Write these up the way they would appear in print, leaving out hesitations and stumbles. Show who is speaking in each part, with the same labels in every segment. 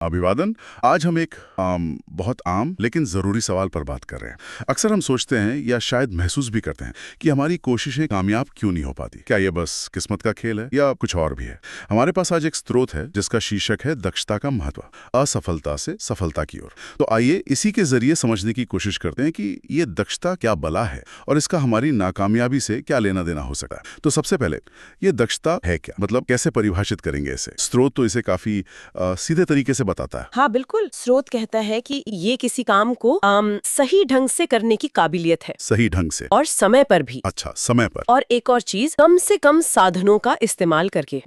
Speaker 1: अभिवादन। आज हम एक बहुत आम लेकिन ज़रूरी सवाल पर बात कर रहे हैं। अक्सर हम सोचते हैं या शायद महसूस भी करते हैं कि हमारी कोशिशें कामयाब क्यों नहीं हो पाती। क्या ये बस किस्मत का खेल है या कुछ और भी है? हमारे पास आज एक स्रोत है जिसका शीर्षक है दक्षता का महत्व, असफलता से सफलता की ओर। तो आइए इसी के जरिए समझने की कोशिश करते हैं कि ये दक्षता क्या बला है और इसका हमारी नाकामयाबी से क्या लेना देना हो सकता है। तो सबसे पहले ये दक्षता है क्या, मतलब कैसे परिभाषित करेंगे इसे? स्रोत तो इसे काफी सीधे तरीके से बताता है।
Speaker 2: हाँ बिल्कुल, स्रोत कहता है कि ये किसी काम को सही ढंग से करने की काबिलियत है,
Speaker 1: सही ढंग से
Speaker 2: और समय पर भी।
Speaker 1: अच्छा, समय पर।
Speaker 2: और एक और चीज, कम से कम साधनों का इस्तेमाल करके।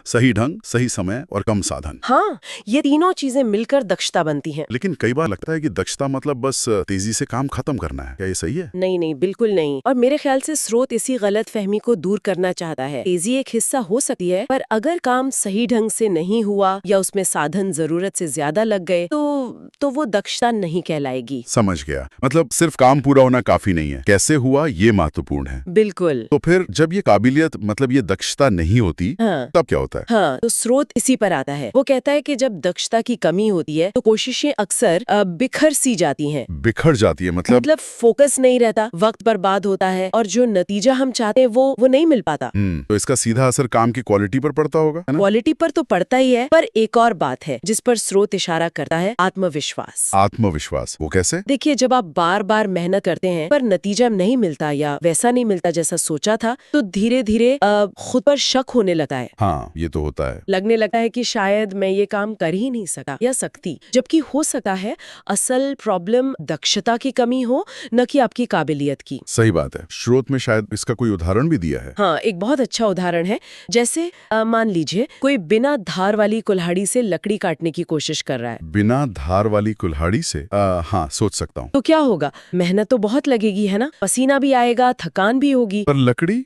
Speaker 1: सही ढंग, सही समय और कम साधन।
Speaker 2: हाँ, ये तीनों चीजें मिलकर दक्षता बनती हैं।
Speaker 1: लेकिन कई बार लगता है कि दक्षता मतलब बस तेजी से काम खत्म करना है। क्या ये सही है?
Speaker 2: नहीं नहीं, बिल्कुल नहीं। और मेरे ख्याल से स्रोत इसी गलत फहमी को दूर करना चाहता है। तेजी एक हिस्सा हो सकती है, पर अगर काम सही ढंग से नहीं हुआ या उसमें साधन जरूरत से ज्यादा लग गए तो वो दक्षता नहीं कहलाएगी।
Speaker 1: समझ गया। मतलब सिर्फ काम पूरा होना काफी नहीं है, कैसे हुआ ये महत्वपूर्ण है।
Speaker 2: बिल्कुल।
Speaker 1: तो फिर जब ये काबिलियत मतलब ये दक्षता नहीं होती,
Speaker 2: हाँ।
Speaker 1: तब क्या होता है?
Speaker 2: हाँ, तो स्रोत इसी पर आता है। वो कहता है कि जब दक्षता की कमी होती है तो कोशिशें अक्सर बिखर सी जाती हैं।
Speaker 1: बिखर जाती है मतलब
Speaker 2: फोकस नहीं रहता, वक्त बर्बाद होता है, और जो नतीजा हम चाहते हैं वो नहीं मिल पाता।
Speaker 1: तो इसका सीधा असर काम की क्वालिटी पर पड़ता होगा, है ना?
Speaker 2: क्वालिटी पर तो पड़ता ही है, पर एक और बात है जिस पर स्रोत इशारा करता है, आत्मविश्वास।
Speaker 1: आत्मविश्वास, वो कैसे?
Speaker 2: देखिए, जब आप बार बार मेहनत करते हैं पर नतीजा नहीं मिलता या वैसा नहीं मिलता जैसा सोचा था, तो धीरे धीरे खुद पर शक होने लगता है।
Speaker 1: हाँ, ये तो होता है।
Speaker 2: लगने लगता है कि शायद मैं ये काम कर ही नहीं सका या सकती, जबकि हो सकता है असल प्रॉब्लम दक्षता की कमी हो, न कि आपकी काबिलियत की।
Speaker 1: सही बात है। स्रोत में शायद इसका कोई उदाहरण भी दिया है।
Speaker 2: हाँ, एक बहुत अच्छा उदाहरण है। जैसे मान लीजिए कोई बिना धार वाली कुल्हाड़ी से लकड़ी काटने की कोशिश कर रहा है।
Speaker 1: बिना धार वाली कुल्हाड़ी से? हाँ, सोच सकता हूँ।
Speaker 2: तो क्या होगा? मेहनत तो बहुत लगेगी, है ना? पसीना भी आएगा, थकान भी होगी।
Speaker 1: पर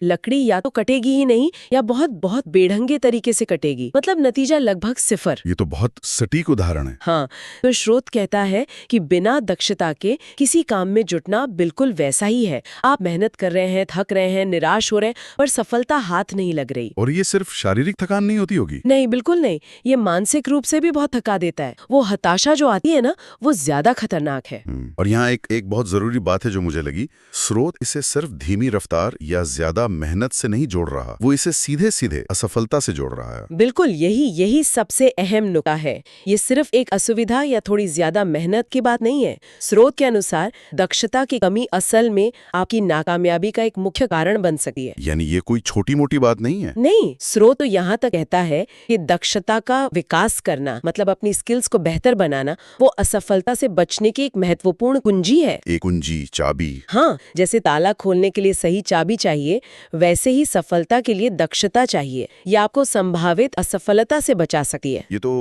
Speaker 1: लकड़ी
Speaker 2: या तो कटेगी ही नहीं या बहुत बहुत बेढंगे तरीके से कटेगी। मतलब नतीजा लगभग सिफर।
Speaker 1: ये तो बहुत सटीक उदाहरण है।
Speaker 2: हाँ, तो स्रोत कहता है कि बिना दक्षता के किसी काम में जुटना बिल्कुल वैसा ही है। आप मेहनत कर रहे हैं, थक रहे हैं, निराश हो रहे हैं, पर सफलता हाथ नहीं लग रही।
Speaker 1: और ये सिर्फ शारीरिक थकान नहीं होती होगी?
Speaker 2: नहीं, बिल्कुल नहीं। ये मानसिक रूप से भी बहुत थका देता है। वो हताशा जो आती है ना, वो ज्यादा खतरनाक है।
Speaker 1: और यहाँ एक बहुत जरूरी बात है जो मुझे लगी। स्रोत इसे सिर्फ धीमी रफ्तार या ज्यादा मेहनत से नहीं जोड़ रहा, वो इसे सीधे सीधे असफलता से जोड़ रहा है।
Speaker 2: बिल्कुल, यही सबसे अहम नुकता है। ये सिर्फ एक असुविधा या थोड़ी ज्यादा मेहनत की बात नहीं है। स्रोत के अनुसार दक्षता की कमी असल में आपकी नाकामयाबी का एक मुख्य कारण बन सकती है।
Speaker 1: यानी ये कोई छोटी मोटी बात नहीं है।
Speaker 2: नहीं, स्रोत तो यहाँ तक कहता है कि दक्षता का विकास करना, मतलब अपनी स्किल्स को बेहतर बनाना, वो असफलता से बचने की एक महत्वपूर्ण कुंजी है।
Speaker 1: एक कुंजी, चाबी।
Speaker 2: हाँ, जैसे ताला खोलने के लिए सही चाबी चाहिए, वैसे ही सफलता के लिए दक्षता चाहिए। ये आपको संभावित असफलता से बचा सकती है।
Speaker 1: ये तो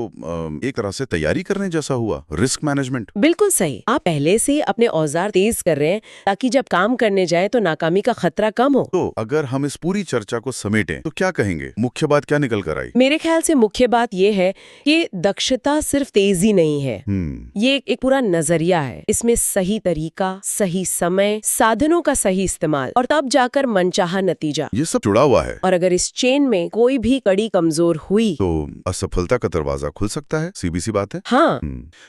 Speaker 1: एक तरह से तैयारी करने जैसा हुआ, रिस्क मैनेजमेंट।
Speaker 2: बिल्कुल सही। आप पहले से अपने औजार तेज कर रहे हैं ताकि जब काम करने जाए तो नाकामी का खतरा कम हो।
Speaker 1: तो अगर हम इस पूरी चर्चा को समेटें तो क्या कहेंगे? मुख्य बात क्या निकल कर आई?
Speaker 2: मेरे ख्याल से मुख्य बात ये है कि दक्षता सिर्फ तेजी नहीं है। ये एक पूरा नजरिया है। इसमें सही तरीका, सही समय, साधनों का सही इस्तेमाल, और तब जाकर मनचाहा नतीजा।
Speaker 1: ये सब जुड़ा हुआ है।
Speaker 2: और अगर इस चेन में कोई भी कड़ी कमजोर हुई
Speaker 1: तो असफलता का दरवाजा खुल सकता है। सीधी सी बात है।
Speaker 2: हाँ।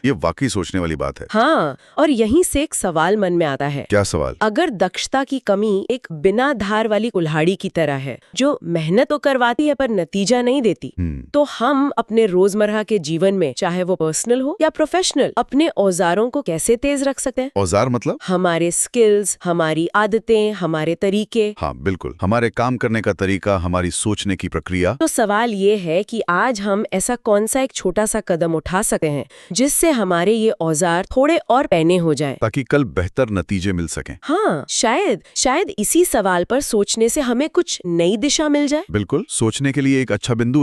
Speaker 1: ये वाकई सोचने वाली बात है।
Speaker 2: हाँ, और यहीं से एक सवाल मन में आता है।
Speaker 1: क्या सवाल?
Speaker 2: अगर दक्षता की कमी एक बिना धार वाली कुल्हाड़ी की तरह है, जो मेहनत तो करवाती है पर नतीजा नहीं देती, तो हम अपने रोजमर्रा के जीवन में, चाहे वो पर्सनल हो या प्रोफेशनल, अपने औजारों को कैसे तेज रख सकते हैं?
Speaker 1: औजार मतलब?
Speaker 2: हमारे स्किल्स, हमारी आदतें, हमारे तरीके।
Speaker 1: हाँ बिल्कुल, हमारे काम करने का तरीका, हमारी सोचने की प्रक्रिया।
Speaker 2: तो सवाल ये है कि आज हम ऐसा कौन सा एक छोटा सा कदम उठा सकते हैं जिससे हमारे ये औजार थोड़े और पैने हो जाएं,
Speaker 1: ताकि कल बेहतर नतीजे मिल सकें।
Speaker 2: हाँ, शायद इसी सवाल पर सोचने से हमें कुछ नई दिशा मिल जाए।
Speaker 1: बिल्कुल, सोचने के लिए एक अच्छा बिंदु है।